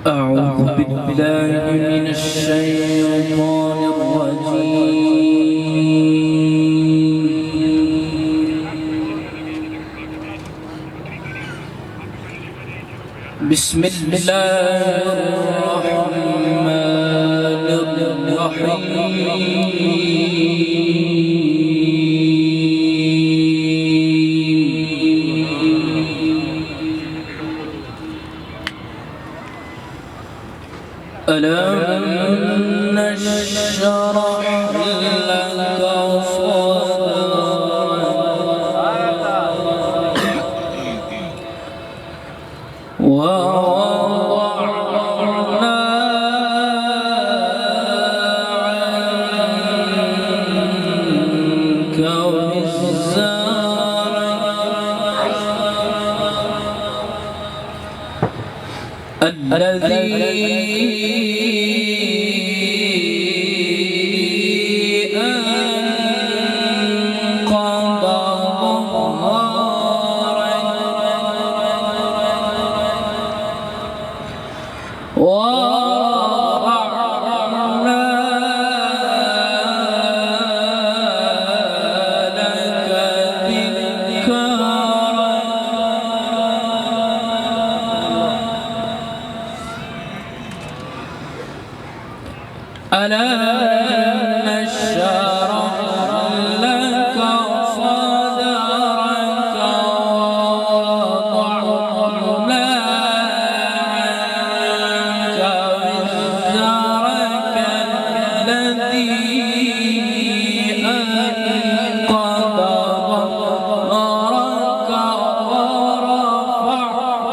أعوذ بالله من الشيطان الرجيم. بسم الله الرحمن الرحيم. ألم نشرح لك صدرك ووضعنا عنك وزرك الذي ألم نشرح لك صدرك ووضعنا عنك وزرك الذي أنقض ظهرك ورفعنا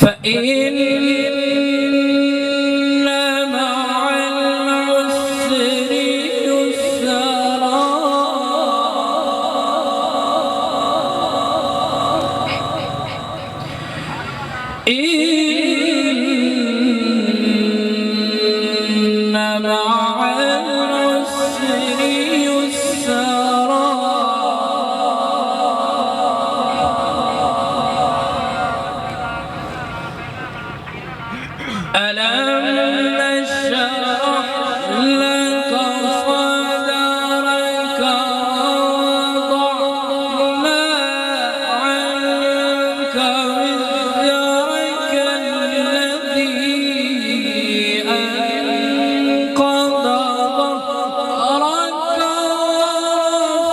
فإن مع العسر يسرا إن مع العسر يسرا ألم نشرح لك صدرك ووضعنا عنك وزرك الذي أنقض ظهرك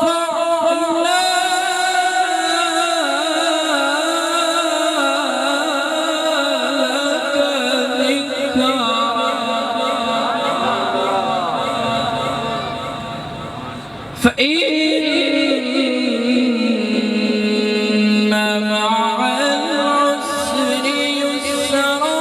ورفعنا فإن مع العسر يسرا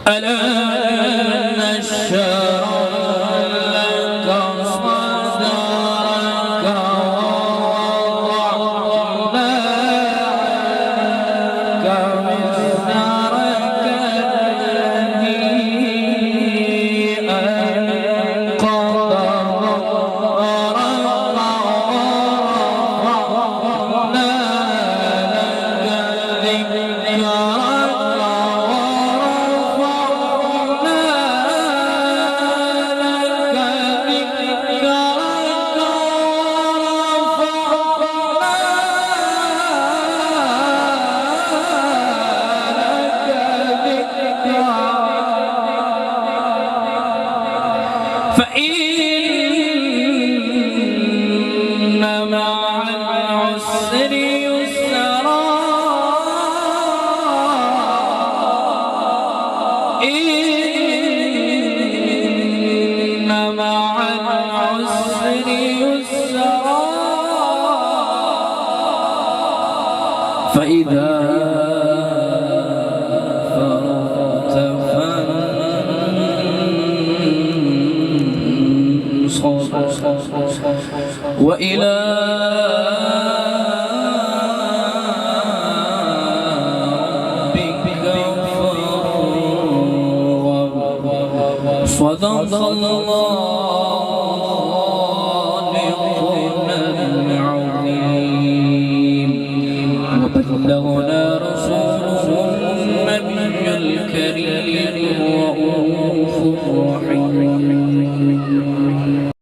ألم نشرح لك صدرك ووضعنا وزرك الذي أنقض ظهرك ورفعنا لك ذكرك فإن مع العسر يسرا إن مع العسر يسرا فإذا فرغت فانصب وإلى صدق الله